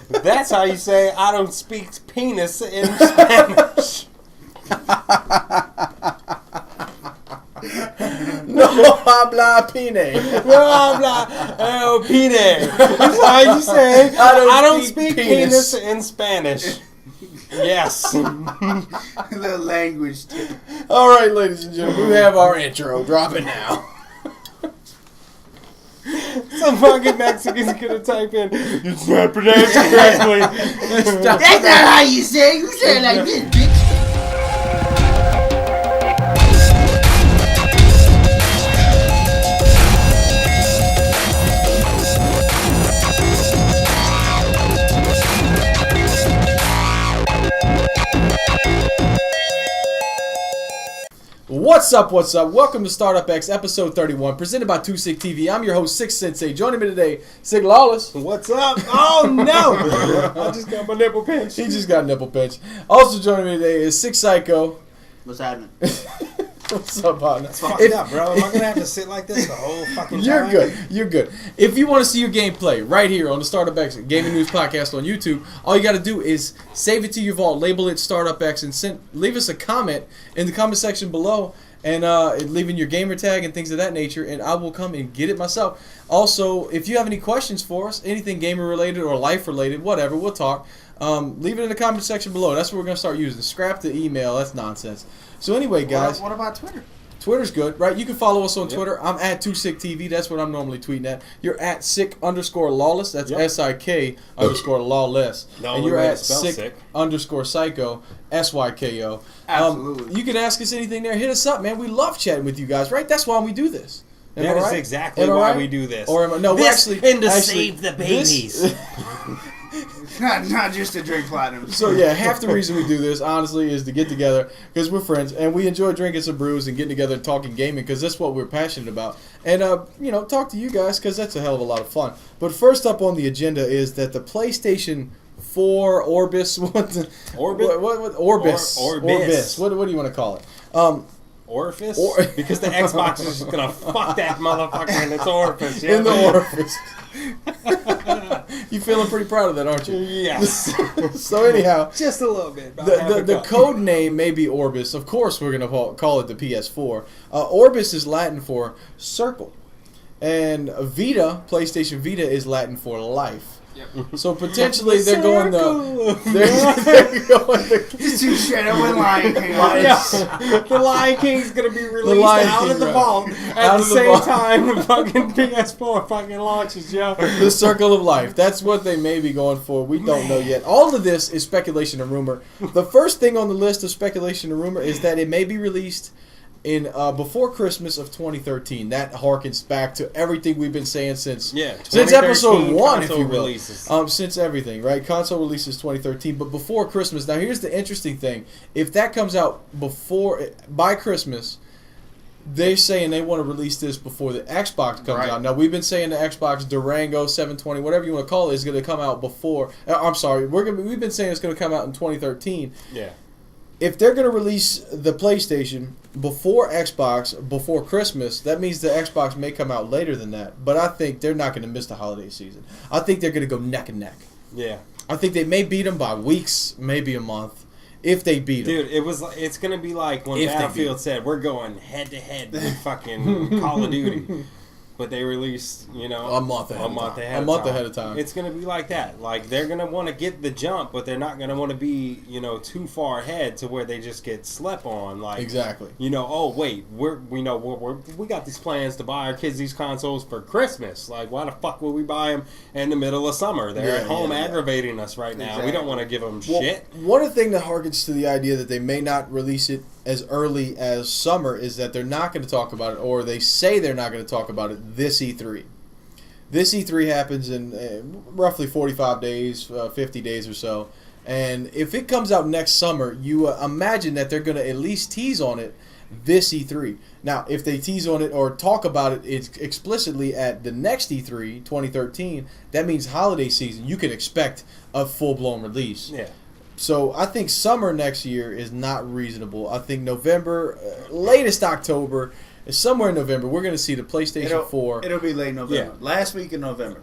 That's how you say I don't speak penis in Spanish. No habla pine. No habla el pine. That's how you say I don't speak penis in Spanish. Yes. The language tip. All right, ladies and gentlemen, we have our intro. Drop it now. Some fucking Mexican's gonna type in, it's not pronounced correctly. That's not how you say it. You say it like this, bitch. What's up, what's up? Welcome to Startup X, episode 31, presented by 2 Sick TV. I'm your host, Sick Sensei. Joining me today, Sick Lawless. What's up? Oh, no! I just got my nipple pinched. He just got a nipple pinch. Also joining me today is Sick Psycho. What's happening? What's up, partner? That's fucked up, bro. Am I going to have to sit like this the whole fucking time? You're good. You're good. If you want to see your gameplay right here on the Startup X Gaming News Podcast on YouTube, all you got to do is save it to your vault, label it Startup X, and leave us a comment in the comment section below, and leaving your gamer tag and things of that nature, and I will come and get it myself. Also, if you have any questions for us, anything gamer related or life related, whatever, we'll talk. Leave it in the comment section below. That's what we're going to start using. Scrap the email. That's nonsense. So anyway, guys. What about Twitter? Twitter's good, right? You can follow us on Twitter. I'm at 2SickTV. That's what I'm normally tweeting at. You're at Sick_Lawless. That's SIK_Lawless. No, and you're at Sick_Psycho. SYKO. Absolutely. You can ask us anything there. Hit us up, man. We love chatting with you guys, right? That's why we do this. That is exactly why we do this. Or no, this actually, and to save the babies. Not just to drink platinum. So yeah, half the reason we do this, honestly, is to get together because we're friends and we enjoy drinking some brews and getting together and talking gaming because that's what we're passionate about. And talk to you guys because that's a hell of a lot of fun. But first up on the agenda is that the PlayStation 4 Orbis, Orbis. What do you want to call it? Orifice? Because the Xbox is just gonna fuck that motherfucker in its orifice. In the orifice. You feeling pretty proud of that, aren't you? Yes. So anyhow, just a little bit. The code name may be Orbis. Of course, we're gonna call it the PS4. Orbis is Latin for circle, and Vita, PlayStation Vita, is Latin for life. Yep. So potentially they're going Just too straight up with Lion King. The Lion King's gonna be released out of the vault at the same time the fucking PS4 fucking launches, yo. The circle of life. That's what they may be going for. We don't know yet. All of this is speculation and rumor. The first thing on the list of speculation and rumor is that it may be released in before Christmas of 2013. That harkens back to everything we've been saying since episode 1, if you will. Since everything, right? Console releases 2013, but before Christmas. Now here's the interesting thing: if that comes out by Christmas, they're saying they want to release this before the Xbox comes out. Now we've been saying the Xbox Durango 720, whatever you want to call it, is going to come out before. I'm sorry, we've been saying it's going to come out in 2013. Yeah. If they're going to release the PlayStation before Xbox, before Christmas, that means the Xbox may come out later than that. But I think they're not going to miss the holiday season. I think they're going to go neck and neck. Yeah. I think they may beat them by weeks, maybe a month, if they beat them. Dude, it's going to be like when Battlefield said, we're going head-to-head with fucking Call of Duty. But they released, a month ahead of time. It's going to be like that. Like, they're going to want to get the jump, but they're not going to want to be, too far ahead to where they just get slept on. Like, exactly. We got these plans to buy our kids these consoles for Christmas. Like, why the fuck would we buy them in the middle of summer? They're at home aggravating us right now. Exactly. We don't want to give them shit. One thing that harkens to the idea that they may not release it as early as summer is that they're not going to talk about it, or they say they're not going to talk about it this E3. This E3 happens in roughly 45 days, 50 days or so. And if it comes out next summer, you imagine that they're going to at least tease on it this E3. Now, if they tease on it or talk about it explicitly at the next E3, 2013, that means holiday season. You can expect a full-blown release. Yeah. So I think summer next year is not reasonable. I think November, latest October, somewhere in November, we're going to see the PlayStation 4. It'll be late November. Yeah. Last week in November.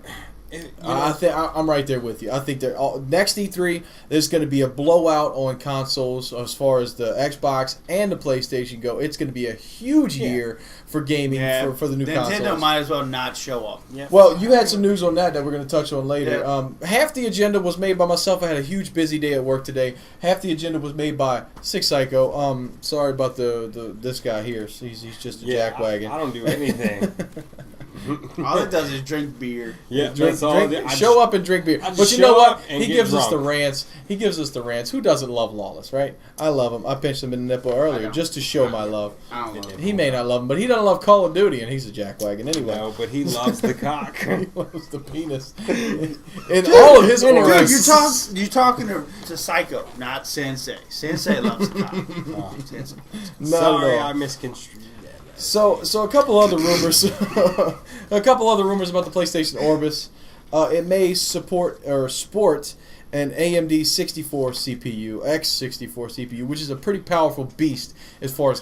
I'm right there with you. I think next E3 there's going to be a blowout on consoles as far as the Xbox and the PlayStation go. It's going to be a huge year for gaming for the new consoles. Nintendo might as well not show up. Yeah. Well, you had some news on that we're going to touch on later. Yeah. Half the agenda was made by myself. I had a huge busy day at work today. Half the agenda was made by Sick Psycho. Sorry about this guy here. He's just a jackwagon. I don't do anything. All it does is drink beer. Yeah, show up and drink beer. But you know what? He gives us the rants. He gives us the rants. Who doesn't love Lawless, right? I love him. I pinched him in the nipple earlier just to show my love. I don't love him. He may not love him, but he doesn't love Call of Duty, and he's a jackwagon anyway. No, but he loves the cock. He loves the penis. In all of his Dude, you're talking to Psycho, not Sensei. Sensei loves the cock. Sensei. Sorry, I misconstrued. So a couple other rumors, about the PlayStation Orbis. It may sport an AMD 64 CPU, X64 CPU, which is a pretty powerful beast as far as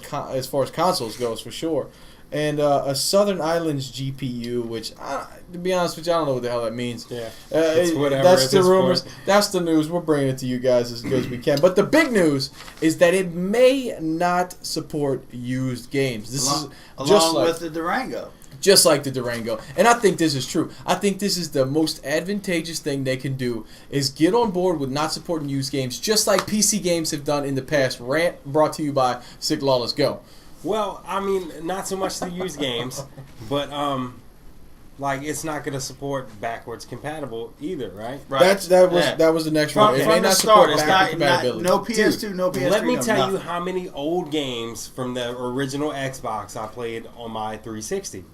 consoles goes for sure, and a Southern Islands GPU, which to be honest with you, I don't know what the hell that means. Yeah, it's whatever. That's the rumors. That's the news. We're bringing it to you guys as good as we can. But the big news is that it may not support used games. This is along with the Durango. Just like the Durango. And I think this is true. I think this is the most advantageous thing they can do is get on board with not supporting used games, just like PC games have done in the past. Rant brought to you by Sick Lawless. Go. Well, I mean, not so much the used games, but it's not going to support backwards compatible either, right? That was the next one. It may not support backwards compatibility. No PS2, Dude, no PS3. Let me tell you how many old games from the original Xbox I played on my 360.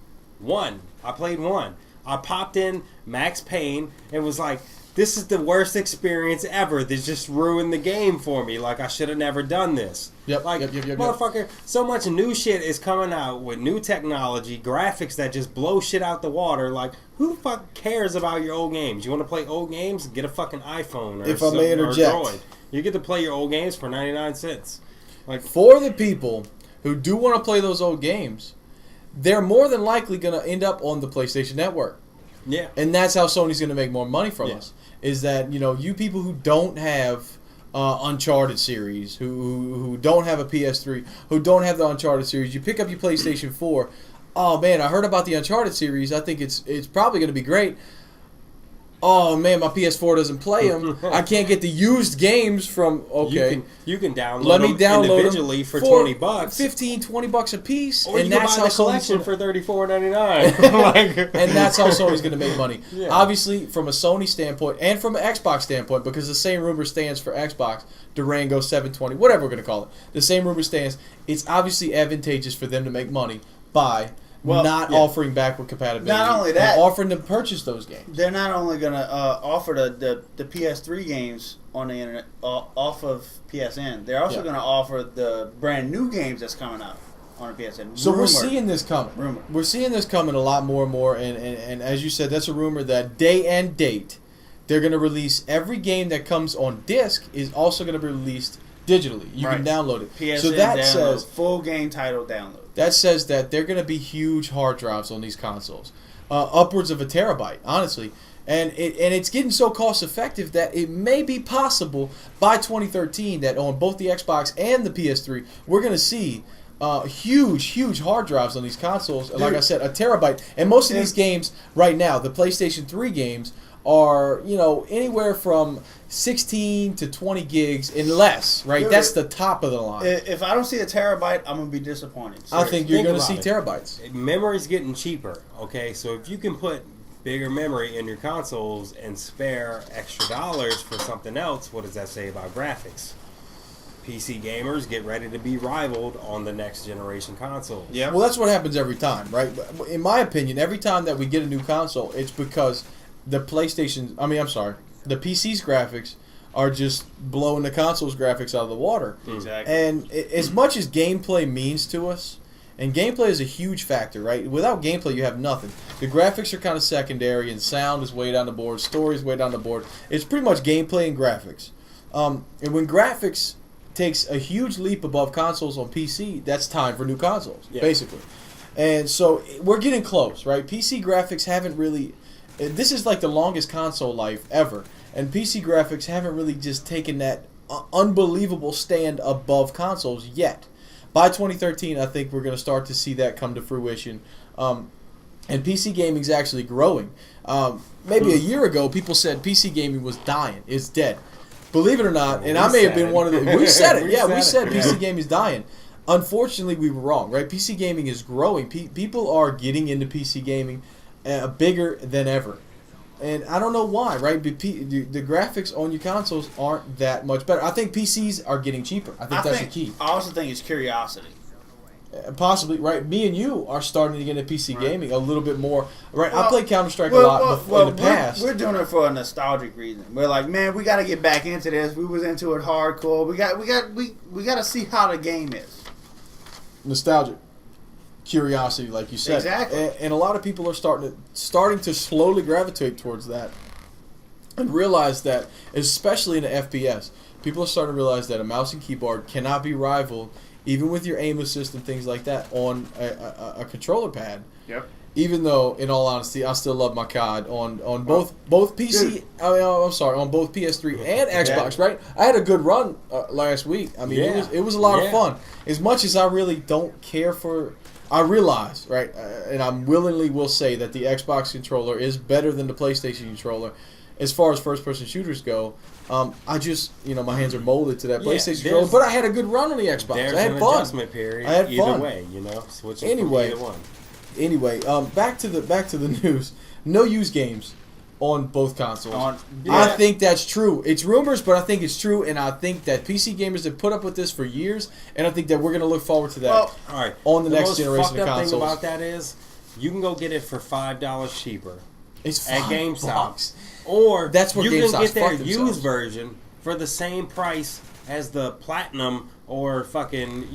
I played one. I popped in Max Payne and was like, this is the worst experience ever. This just ruined the game for me. Like, I should have never done this. Yep. Motherfucker, so much new shit is coming out with new technology, graphics that just blow shit out the water. Like, who the fuck cares about your old games? You want to play old games? Get a fucking iPhone or if I may interject, or Droid. You get to play your old games for 99 cents. Like, for the people who do want to play those old games, they're more than likely going to end up on the PlayStation Network. Yeah. And that's how Sony's going to make more money from us. Is that, you people who don't have Uncharted series, who don't have a PS3, who don't have the Uncharted series, you pick up your PlayStation 4. Oh, man, I heard about the Uncharted series. I think it's probably going to be great. Oh, man, my PS4 doesn't play them. I can't get the used games from... Okay. You can download them individually for $20. $15-$20 a piece. Or you can buy the collection for $34.99. And that's how Sony's going to make money. Yeah. Obviously, from a Sony standpoint and from an Xbox standpoint, because the same rumor stands for Xbox, Durango 720, whatever we're going to call it. The same rumor stands. It's obviously advantageous for them to make money by... offering backward compatibility. Not only that, offering to purchase those games. They're not only going to offer the PS3 games on the internet off of PSN. They're also going to offer the brand new games that's coming out on the PSN. So we're seeing this coming. We're seeing this coming a lot more and more. And as you said, that's a rumor that day and date they're going to release every game that comes on disc is also going to be released digitally. You can download it. PSN so that says full game title download. That says that they're going to be huge hard drives on these consoles, upwards of 1 terabyte, honestly. And it's getting so cost effective that it may be possible by 2013 that on both the Xbox and the PS3 we're going to see huge hard drives on these consoles. And like I said, 1 terabyte. And most of these games right now, the PlayStation 3 games, are anywhere from 16 to 20 gigs and less, right? Dude, that's the top of the line. If I don't see 1 terabyte, I'm going to be disappointed. Seriously. I think you're going to see terabytes. Memory's getting cheaper, okay? So if you can put bigger memory in your consoles and spare extra dollars for something else, what does that say about graphics? PC gamers get ready to be rivaled on the next generation consoles. Yeah. Well, that's what happens every time, right? In my opinion, every time that we get a new console, it's because the PC's graphics are just blowing the console's graphics out of the water. Exactly. And as much as gameplay means to us, and gameplay is a huge factor, right? Without gameplay, you have nothing. The graphics are kind of secondary, and sound is way down the board, story is way down the board. It's pretty much gameplay and graphics. And when graphics takes a huge leap above consoles on PC, that's time for new consoles, basically. And so we're getting close, right? PC graphics haven't really this is like the longest console life ever, and PC graphics haven't really just taken that unbelievable stand above consoles yet. By 2013, I think we're going to start to see that come to fruition. And PC gaming is actually growing. Maybe a year ago, people said PC gaming was dying. It's dead. Believe it or not, and I may have been one of the... We said it. Yeah, we said PC gaming is dying. Unfortunately, we were wrong, right? PC gaming is growing. People are getting into PC gaming bigger than ever. And I don't know why, right? The graphics on your consoles aren't that much better. I think PCs are getting cheaper. I think that's the key. I also think it's curiosity. Possibly, right? Me and you are starting to get into PC gaming a little bit more, right? I played Counter-Strike a lot in the past. We're doing it for a nostalgic reason. We're like, man, we got to get back into this. We was into it hardcore. We got to see how the game is. Nostalgic. Curiosity, like you said. Exactly. And a lot of people are starting to slowly gravitate towards that and realize that, especially in the FPS, people are starting to realize that a mouse and keyboard cannot be rivaled, even with your aim assist and things like that, on a controller pad. Yep. Even though, in all honesty, I still love my COD on both PC. On both PS3 and Xbox. Right? I had a good run last week. I mean, it was a lot of fun. As much as I really don't care for. I realize, right, and I willingly will say that the Xbox controller is better than the PlayStation controller as far as first-person shooters go. I just, my hands are molded to that PlayStation controller, but I had a good run on the Xbox. I had fun. Adjustment period. I had either fun. Way, switching from either one. Anyway, back to the news. No used games on both consoles. I think that's true. It's rumors, but I think it's true, and I think that PC gamers have put up with this for years, and I think that we're going to look forward to that on the next generation of consoles. The most fucked up thing about that is you can go get it for $5 cheaper at GameStop, or that's where you GameStop's can get their used version for the same price as the Platinum or fucking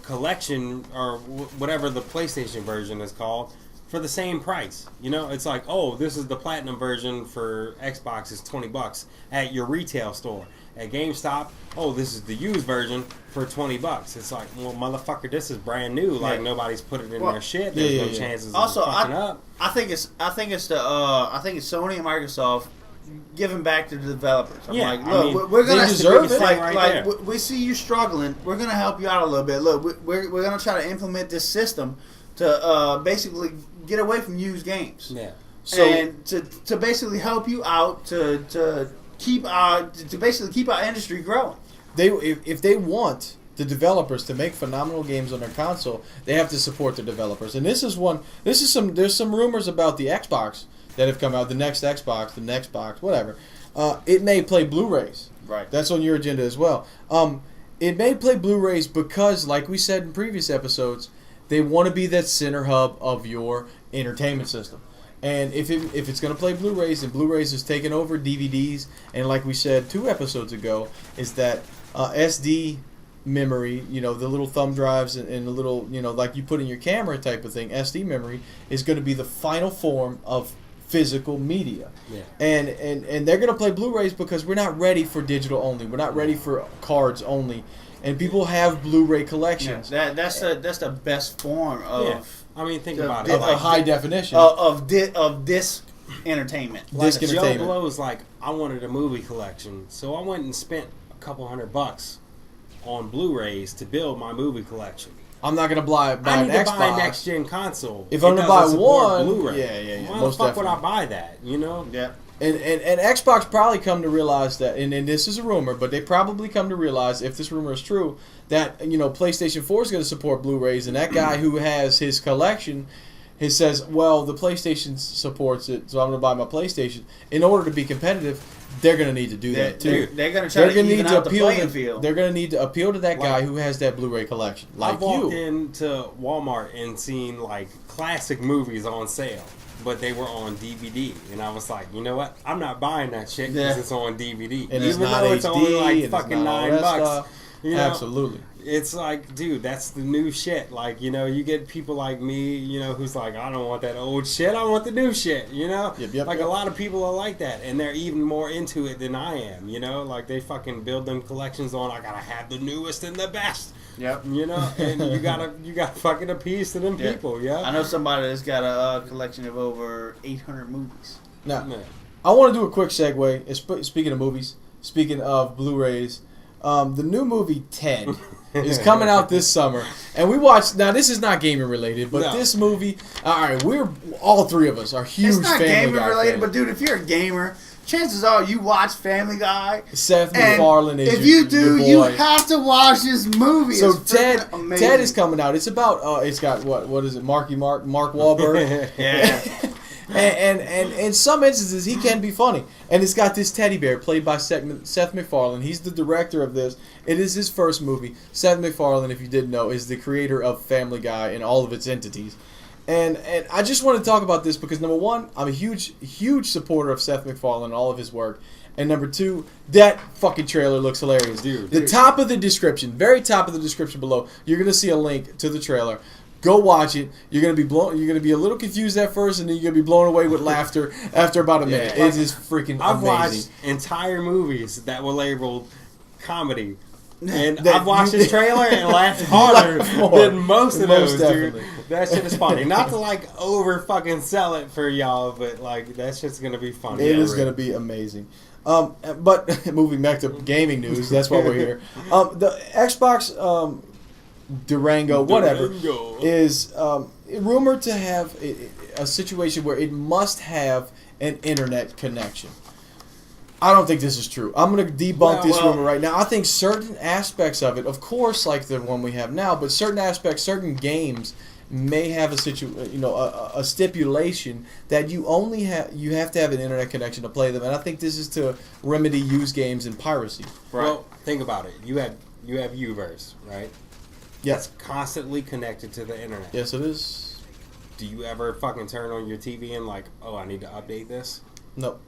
collection or whatever the PlayStation version is called. For the same price, it's like, oh, this is the Platinum version for Xbox is $20 at your retail store. At GameStop, oh, this is the used version for $20. It's like, well, motherfucker, this is brand new. Like nobody's put it in their shit. There's no chances of fucking up. I think it's Sony and Microsoft giving back to the developers. I'm like, look, we're gonna deserve it. Like we see you struggling. We're gonna help you out a little bit. Look, we're gonna try to implement this system to basically get away from used games. Yeah. So, and to basically help you out to keep our industry growing. If they want the developers to make phenomenal games on their console, they have to support the developers. And there's some rumors about the Xbox that have come out, the next Xbox, whatever. It may play Blu-rays. Right. That's on your agenda as well. It may play Blu-rays because, like we said in previous episodes, they want to be that center hub of your entertainment system. And if it's going to play Blu-rays, and Blu-rays is taking over DVDs, and like we said 2 episodes ago, is that SD memory, the little thumb drives and the little, like you put in your camera type of thing, SD memory is going to be the final form of physical media. Yeah. And they're going to play Blu-rays because we're not ready for digital only. We're not ready for cards only. And people have Blu-ray collections. Yeah, that's the best form of. Yeah. I mean, think about it. Like high definition of disc entertainment. Like Joe Blow's like, I wanted a movie collection, so I went and spent a couple $100 on Blu-rays to build my movie collection. I'm not gonna buy an Xbox. I need to buy a next gen console. If I'm gonna buy one, Blu-ray. Yeah. Why the fuck would I buy that? Yeah. And Xbox probably come to realize that, and this is a rumor, but they probably come to realize, if this rumor is true, that PlayStation 4 is going to support Blu-rays, and that guy who has his collection, he says, well, the PlayStation supports it, so I'm going to buy my PlayStation. In order to be competitive, they're going to need to do that too. They're going to try to even out the playing field. They're going to need to appeal to that guy who has that Blu-ray collection. Like I've walked into Walmart and seen like classic movies on sale, but they were on DVD, and I was like, you know what? I'm not buying that shit because it's on DVD, and even though it's only like fucking $9. Absolutely. It's like, dude, that's the new shit. Like, you get people like me, who's like, I don't want that old shit. I want the new shit, Yep, a lot of people are like that, and they're even more into it than I am, Like, they fucking build them collections on, I gotta have the newest and the best. Yep. And you gotta fucking appease to them people, yeah? I know somebody that's got a collection of over 800 movies. Now, I want to do a quick segue. Speaking of movies, speaking of Blu-rays, the new movie Ted is coming out this summer, and we watched. Now, this is not gaming related, but this movie. All right, all three of us are huge. It's not gaming related, but dude, if you're a gamer, chances are you watch Family Guy. Seth MacFarlane is if you do, you have to watch this movie. So Ted is coming out. It's about. It's got what is it? Mark Wahlberg. Yeah. And in some instances, he can be funny. And it's got this teddy bear played by Seth MacFarlane. He's the director of this. It is his first movie. Seth MacFarlane, if you didn't know, is the creator of Family Guy and all of its entities. And I just want to talk about this because, number one, I'm a huge supporter of Seth MacFarlane and all of his work. And number two, that fucking trailer looks hilarious. Dude. Top of the description, very top of the description below, you're going to see a link to the trailer. Go watch it. You're gonna be a little confused at first, and then you're gonna be blown away with laughter after about a minute. It is freaking amazing. I've watched entire movies that were labeled comedy, and I've watched this trailer and laughed harder than most of those, dude. That shit is funny. Not to over fucking sell it for y'all, but that shit's gonna be funny. It is gonna be amazing. But moving back to gaming news, that's why we're here. The Xbox. Durango, whatever, is rumored to have a situation where it must have an internet connection. I don't think this is true. I'm going to debunk this rumor right now. I think certain aspects of it, of course, like the one we have now, but certain aspects, certain games may have a stipulation that you have to have an internet connection to play them, and I think this is to remedy used games and piracy. Right. Well, think about it. You have Uverse, right? Yes. It's constantly connected to the internet. Yes, it is. Do you ever fucking turn on your TV and I need to update this? Nope.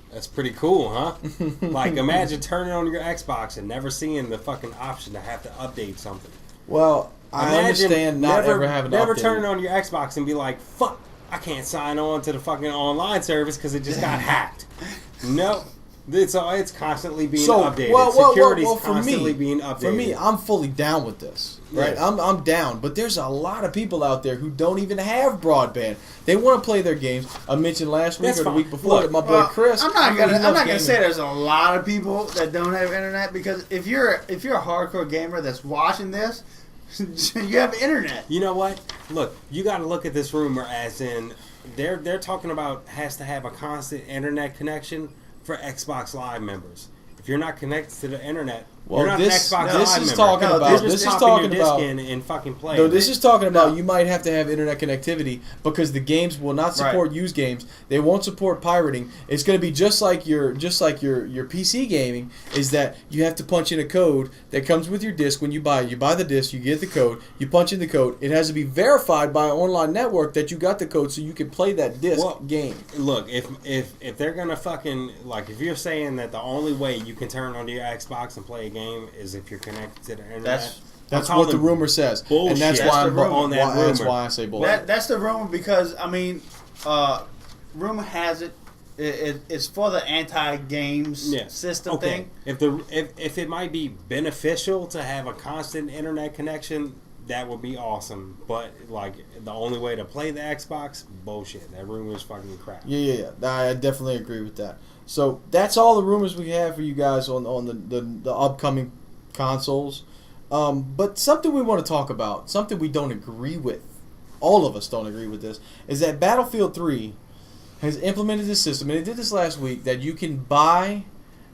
That's pretty cool, huh? Imagine turning on your Xbox and never seeing the fucking option to have to update something. Well, I understand ever having to never turning on your Xbox and be like, fuck, I can't sign on to the fucking online service because it just got hacked. Nope. It's constantly being updated. Security's constantly being updated. For me, I'm fully down with this. Right? Yeah. I'm down. But there's a lot of people out there who don't even have broadband. They want to play their games. I mentioned last week or the week before that my boy Chris. I'm not gonna say there's a lot of people that don't have internet, because if you're a hardcore gamer that's watching this, you have internet. You know what? Look, you got to look at this rumor as in they're talking about has to have a constant internet connection for Xbox Live members. If you're not connected to the internet, you're not an Xbox Live member. This is talking about. This is talking about. And fucking play. No, this is talking about. You might have to have internet connectivity because the games will not support used games. They won't support pirating. It's going to be just like your PC gaming. Is that you have to punch in a code that comes with your disc when you buy it. You buy the disc, you get the code, you punch in the code. It has to be verified by an online network that you got the code so you can play that disc game. Look, if they're gonna fucking if you're saying that the only way you can turn on your Xbox and play a game is if you're connected to the internet. That's what the rumor says, bullshit. And that's why I'm on that rumor. That's why I say bullshit. That's the rumor because rumor has it. It's for the anti-games system thing. If it might be beneficial to have a constant internet connection, that would be awesome. But the only way to play the Xbox, bullshit. That rumor is fucking crap. Yeah. I definitely agree with that. So that's all the rumors we have for you guys on the upcoming consoles. But something we want to talk about, something we don't agree with, all of us don't agree with this, is that Battlefield 3 has implemented this system, and it did this last week, that you can buy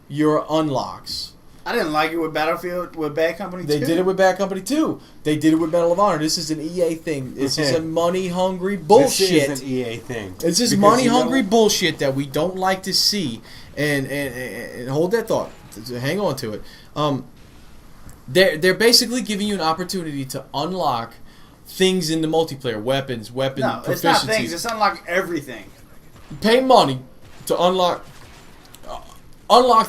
your unlocks. I didn't like it with Battlefield, with Bad Company 2. They did it with Bad Company 2. They did it with Medal of Honor. This is an EA thing. This is a money-hungry bullshit. This is an EA thing. It's just money-hungry bullshit that we don't like to see. And hold that thought. Hang on to it. They're basically giving you an opportunity to unlock things in the multiplayer. Weapon proficiencies. No, it's not things. It's unlock everything. You pay money to unlock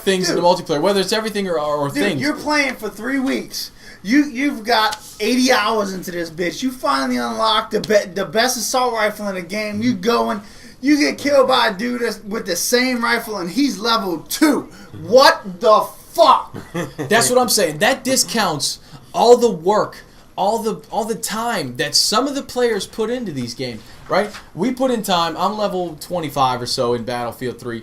things in the multiplayer, whether it's everything or things. You're playing for 3 weeks. You've got 80 hours into this bitch. You finally unlock the best assault rifle in the game. You going, you get killed by a dude with the same rifle and he's level 2. What the fuck? That's what I'm saying. That discounts all the work all the time that some of the players put into these games, right? We put in time. I'm level 25 or so in Battlefield 3.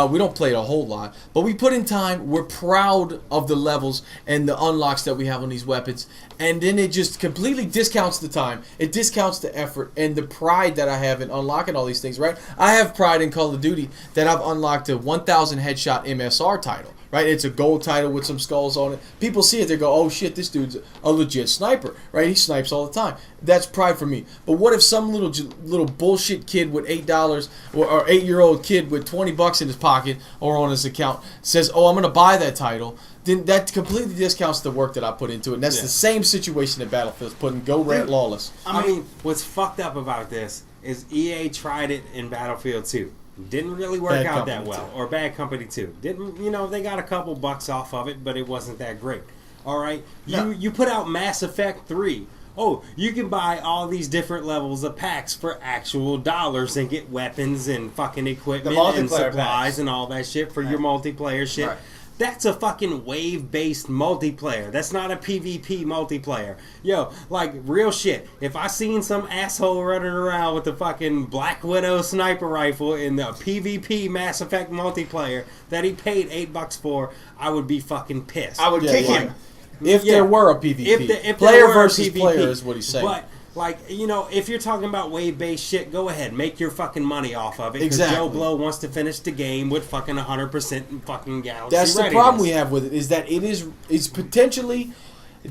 We don't play it a whole lot, but we put in time. We're proud of the levels and the unlocks that we have on these weapons, and then it just completely discounts the time. It discounts the effort and the pride that I have in unlocking all these things, right? I have pride in Call of Duty that I've unlocked a 1,000 headshot MSR title. Right, it's a gold title with some skulls on it. People see it, they go, "Oh shit, this dude's a legit sniper." Right, he snipes all the time. That's pride for me. But what if some little bullshit kid with $8 or 8-year-old kid with $20 in his pocket or on his account says, "Oh, I'm gonna buy that title"? Then that completely discounts the work that I put into it. And that's the same situation that Battlefield's putting Go Rant Lawless. I mean, what's fucked up about this is EA tried it in Battlefield 2. Didn't really work out that well. Or Bad Company 2. They got a couple bucks off of it, but it wasn't that great. All right? You put out Mass Effect 3. Oh, you can buy all these different levels of packs for actual dollars and get weapons and fucking equipment and supplies packs. And all that shit for your multiplayer shit. Right. That's a fucking wave-based multiplayer. That's not a PvP multiplayer. Yo, like, real shit. If I seen some asshole running around with the fucking Black Widow sniper rifle in the PvP Mass Effect multiplayer that he paid $8 for, I would be fucking pissed. I would kick him. If there were a PvP. If player versus player is what he's saying. But, like, if you're talking about wave-based shit, go ahead. Make your fucking money off of it. Because Joe Blow wants to finish the game with fucking 100% fucking galaxy That's readiness. the problem we have with it, is that it's potentially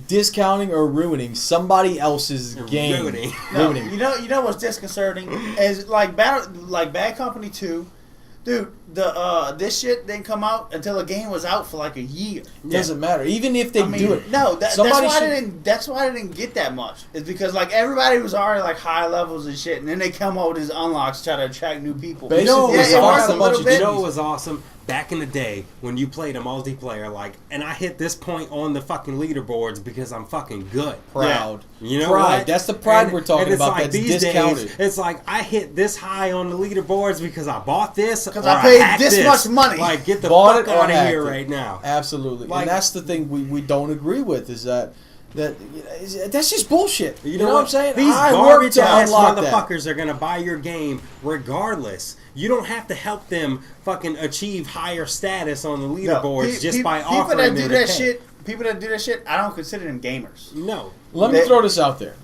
discounting or ruining somebody else's game. Ruining. You know what's disconcerting? Is like Bad Company 2. Dude, this shit didn't come out until the game was out for like a year. Doesn't matter, even if they do it. No, that's why I didn't get that much. It's because like everybody was already like high levels and shit, and then they come out with these unlocks to try to attract new people. You know what was awesome? Back in the day when you played a multiplayer, like, and I hit this point on the fucking leaderboards because I'm fucking good. Proud. Yeah. You know pride. What? That's the pride we're talking about. Like that's these discounted. days, it's like I hit this high on the leaderboards because I bought this. Because I paid this much money. Like, get the fuck out of here right now. Absolutely. Like, and that's the thing we don't agree with, is that's just bullshit. You know what I'm saying? These garbage ass motherfuckers are gonna buy your game regardless. You don't have to help them fucking achieve higher status on the leaderboards just by offering them to pay. People that do that shit, I don't consider them gamers. No. Let me throw this out there.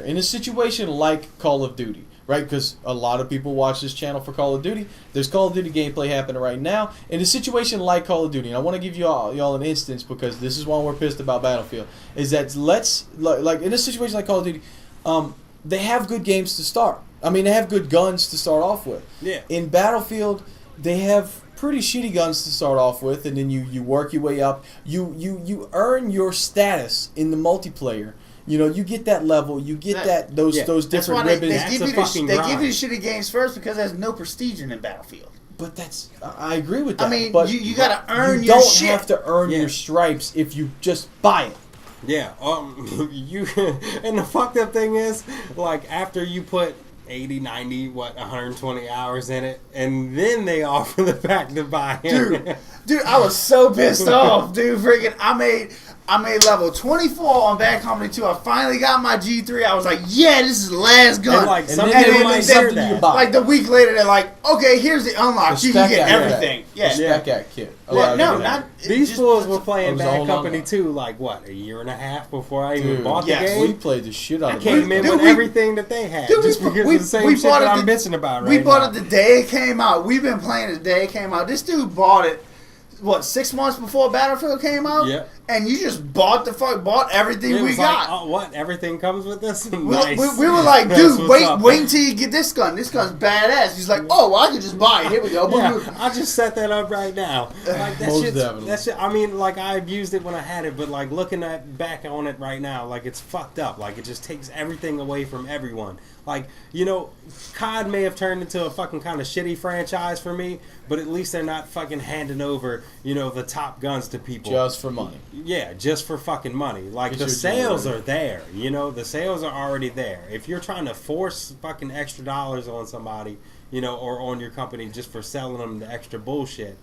In a situation like Call of Duty, right? Because a lot of people watch this channel for Call of Duty. There's Call of Duty gameplay happening right now. In a situation like Call of Duty, and I want to give y'all an instance because this is why we're pissed about Battlefield, is that like in a situation like Call of Duty, they have good games to start. I mean, they have good guns to start off with. Yeah. In Battlefield, they have pretty shitty guns to start off with, and then you work your way up. You earn your status in the multiplayer. You get that level. You get those different ribbons. They give you the shitty games first because there's no prestige in Battlefield. But I agree with that. I mean, but you got to earn your shit. You don't have to earn your stripes if you just buy it. Yeah. And the fucked up thing is, like, after you put 80, 90, 120 hours in it, and then they offer the pack to buy it. Dude, I was so pissed off, dude. Freaking, I made level 24 on Bad Company 2. I finally got my G3. I was like, yeah, this is the last gun. And like the week later, they're like, okay, here's the unlock. You can get everything. The Spec Act kit. These fools were playing Bad Company 2, like, what, a year and a half before I even bought the game? We played the shit out of it. I came in with everything that they had. Just because of the same shit that I'm bitching about right now. We bought it the day it came out. We've been playing it the day it came out. This dude bought it, 6 months before Battlefield came out? Yeah. And you just bought everything we got. Oh, what? Everything comes with this? Nice. We were like, dude, wait until you get this gun. This gun's badass. He's like, oh, well, I can just buy it. Here we go. Yeah, I'll just set that up right now. Like, that shit, I mean, like, I abused it when I had it, but, like, looking back on it right now, like, it's fucked up. Like, it just takes everything away from everyone. Like, COD may have turned into a fucking kind of shitty franchise for me, but at least they're not fucking handing over, the top guns to people. Just for money. Yeah, just for fucking money. Like, the sales are there, the sales are already there. If you're trying to force fucking extra dollars on somebody, or on your company just for selling them the extra bullshit,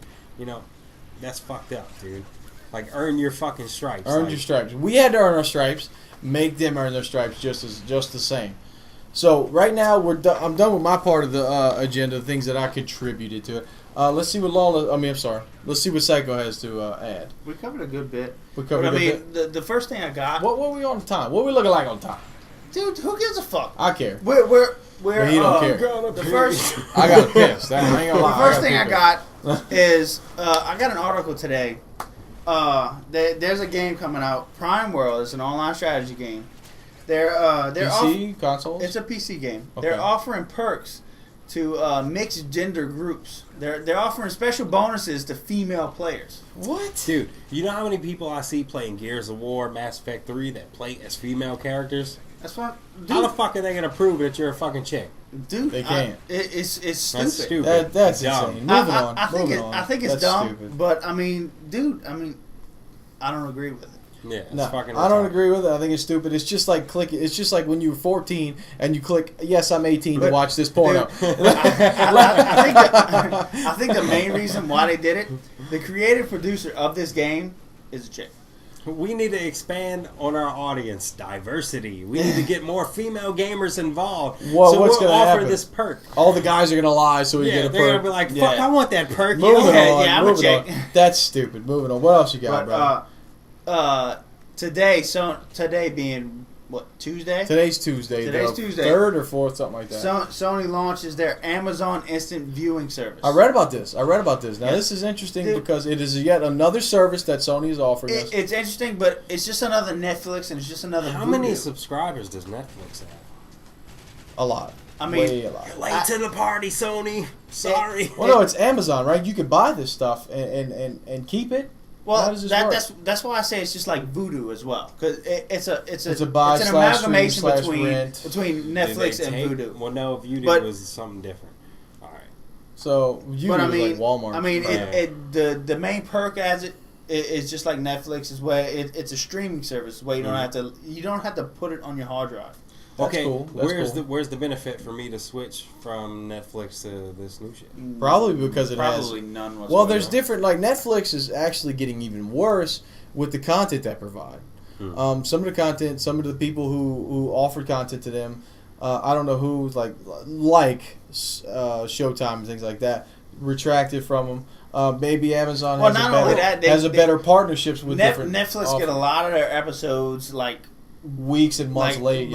that's fucked up, dude. Like, earn your fucking stripes. Earn your stripes. We had to earn our stripes. Make them earn their stripes just the same. So right now I'm done with my part of the agenda, the things that I contributed to it. Let's see what Let's see what Psycho has to add. We covered a good bit. The first thing I got. What were we on time? What were we looking like on time? Dude, who gives a fuck? I care. We're he don't care. The first. I got pissed. I ain't gonna lie. The first thing I got is I got an article today. There's a game coming out. Prime World is an online strategy game. They're PC consoles. It's a PC game. Okay. They're offering perks to mixed gender groups. They're offering special bonuses to female players. What? Dude, you know how many people I see playing Gears of War, Mass Effect 3 that play as female characters? That's what. Dude, how the fuck are they gonna prove that you're a fucking chick? Dude, they can't. It's stupid. That's stupid. That's insane. Moving on. I think it's that's dumb. Stupid. But I mean, dude, I don't agree with it. Yeah, it's no, fucking I don't agree with it. I think it's stupid. It's just like clicking. It's just like when you were 14 and you click, yes, I'm 18 to watch this porno. Dude, I think the main reason why they did it, the creative producer of this game is a chick. We need to expand on our audience diversity. We need to get more female gamers involved. Well, so what's we'll going to offer happen? this perk. All the guys are going to lie so we get a perk. They're going to be like, fuck, I want that perk. Moving on. Yeah, I'm a chick. That's stupid. Moving on. What else you got, bro? Today being what, Tuesday? Today's Tuesday. Today's Tuesday. 3rd or 4th, something like that. Sony launches their Amazon Instant Viewing service. I read about this. Now this is interesting because it is yet another service that Sony is offering us. It's interesting, but it's just another Netflix and it's just another. How many subscribers does Netflix have? A lot. I mean, way a lot. You're late to the party, Sony. Sorry. Well, no, it's Amazon, right? You can buy this stuff and keep it. Well, How does this work? that's why I say it's just like Voodoo as well, because it's an buy / amalgamation rent. between Netflix and Voodoo. Well, no, Voodoo was something different. All right. So Voodoo is like Walmart. I mean, the main perk as it is just like Netflix is where it's a streaming service where you don't have to put it on your hard drive. That's okay, cool. Where's the benefit for me to switch from Netflix to this new shit? Probably because it has probably none whatsoever. Well, there's different. Like Netflix is actually getting even worse with the content they provide. Some of the content, some of the people who offered content to them, I don't know who, like Showtime and things like that, retracted from them. Maybe Amazon has a better partnerships with different. Netflix get a lot of their episodes like weeks and months late.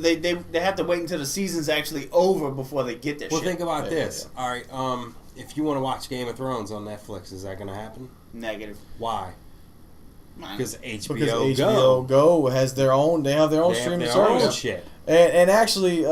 They have to wait until the season's actually over before they get their shit. Well, think about this. Yeah. All right, if you want to watch Game of Thrones on Netflix, is that going to happen? Negative. Why? Because HBO Go has their own. They have their own streaming service. Shit. And actually,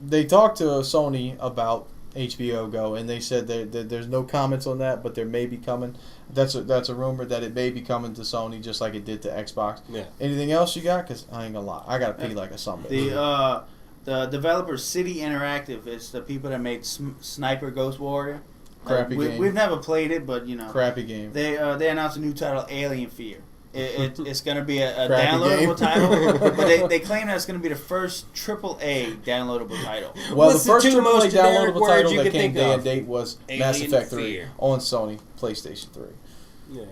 they talked to Sony about HBO Go, and they said there's no comments on that, but there may be coming. That's a rumor that it may be coming to Sony, just like it did to Xbox. Yeah. Anything else you got? Because I ain't gonna lie, I gotta pee like a Sunday. The developer City Interactive is the people that made Sniper Ghost Warrior. Crappy game. We've never played it, but crappy game. They announced a new title, Alien Fear. It's going to be a downloadable title, but they claim that it's going to be the first AAA downloadable title. Well, the first AAA downloadable title that came day and date was Mass Effect 3 on Sony PlayStation 3. Yeah,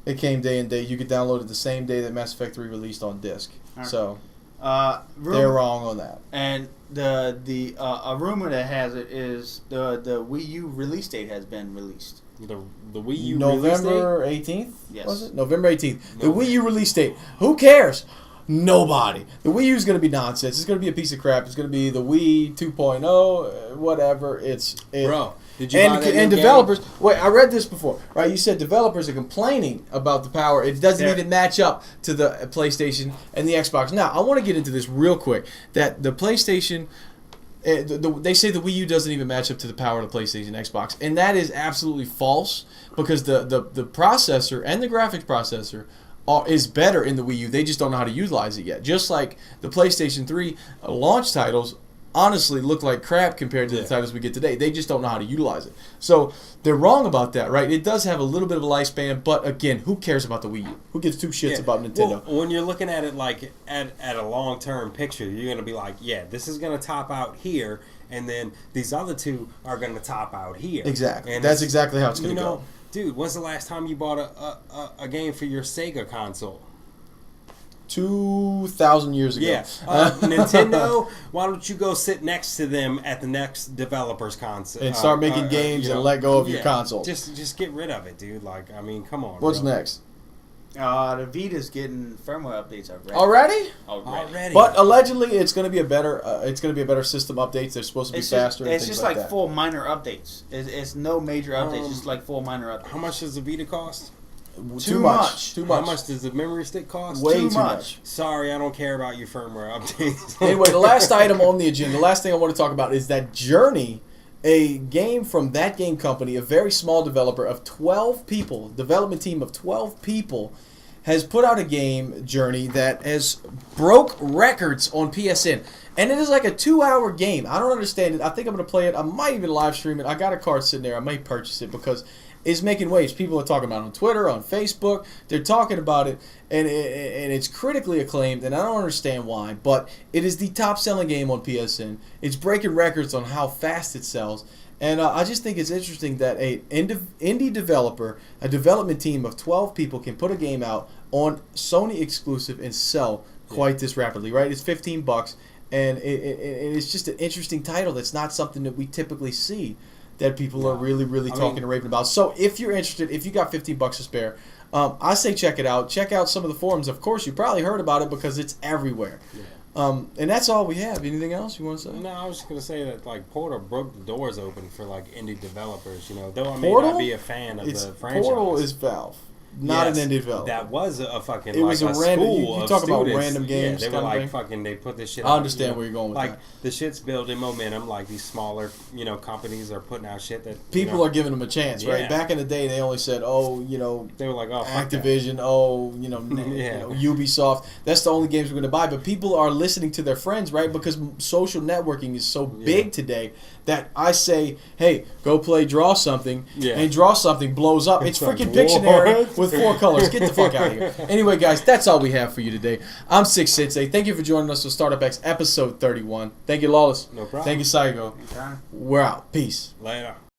it came day and date. You could download it the same day that Mass Effect 3 released on disc. Right. So they're wrong on that. And a rumor that has it is the Wii U release date has been released. The Wii U November 18th? Yes. Was it? November 18th. The Wii U release date. Who cares? Nobody. The Wii U is going to be nonsense. It's going to be a piece of crap. It's going to be the Wii 2.0, whatever. Bro, did you buy that and developers. Game? Wait, I read this before. Right? You said developers are complaining about the power. It doesn't even match up to the PlayStation and the Xbox. Now, I want to get into this real quick. That the PlayStation... they say the Wii U doesn't even match up to the power of the PlayStation and Xbox, and that is absolutely false because the processor and the graphics processor is better in the Wii U. They just don't know how to utilize it yet. Just like the PlayStation 3 launch titles honestly look like crap compared to the titles we get today. They just don't know how to utilize it. So they're wrong about that, right? It does have a little bit of a lifespan, but again, who cares about the Wii U? Who gives two shits about Nintendo? Well, when you're looking at it like at a long-term picture, you're going to be like, yeah, this is going to top out here, and then these other two are going to top out here. Exactly. And that's exactly how it's going to go. Dude, when's the last time you bought a game for your Sega console? 2,000 years ago. Yeah. Nintendo, why don't you go sit next to them at the next developer's console and start making games and let go of your console? Just get rid of it, dude. Like, I mean, come on. What's next? The Vita's getting firmware updates already. Already. But allegedly, it's going to be a better. It's going to be a better system updates. They're supposed to be faster. It's just like that. 4 minor updates. It's no major updates. Just like 4 minor updates. How much does the Vita cost? Too much. How much does the memory stick cost? Way too much. Sorry, I don't care about your firmware updates. Anyway, the last item on the agenda, the last thing I want to talk about is that Journey, a game from That Game Company, a very small developer of 12 people, development team of 12 people, has put out a game, Journey, that has broke records on PSN. And it is like a 2-hour game. I don't understand it. I think I'm going to play it. I might even live stream it. I got a card sitting there. I may purchase it because it's making waves. People are talking about it on Twitter, on Facebook. They're talking about it, and it's critically acclaimed, and I don't understand why. But it is the top-selling game on PSN. It's breaking records on how fast it sells. And I just think it's interesting that an indie developer, a development team of 12 people, can put a game out on Sony exclusive and sell quite this rapidly, right? It's $15, and it's just an interesting title that's not something that we typically see that people are really talking and raving about. So if you're interested, if you got $15 to spare, I say check it out. Check out some of the forums. Of course, you probably heard about it because it's everywhere. Yeah. And that's all we have. Anything else you want to say? No, I was just going to say that like Portal broke the doors open for like indie developers. You know, though I may not be a fan of the franchise. Portal is Valve. Not an indie developer. That was a fucking. It was like a random. You talk about students. random games. Yeah, they were like fucking. They put this shit. I understand where you're going with like, that. Like the shit's building momentum. Like these smaller, companies are putting out shit that people are giving them a chance, right? Back in the day, they only said, they were like, Activision, Ubisoft. That's the only games we're going to buy. But people are listening to their friends, right? Because social networking is so big today that I say, hey, go play Draw Something, and Draw Something blows up. It's freaking Pictionary with 4 colors. Get the fuck out of here. Anyway, guys, that's all we have for you today. I'm Six Sensei. Thank you for joining us on Startup X episode 31. Thank you, Lawless. No problem. Thank you, Saigo. We're out. Peace. Later.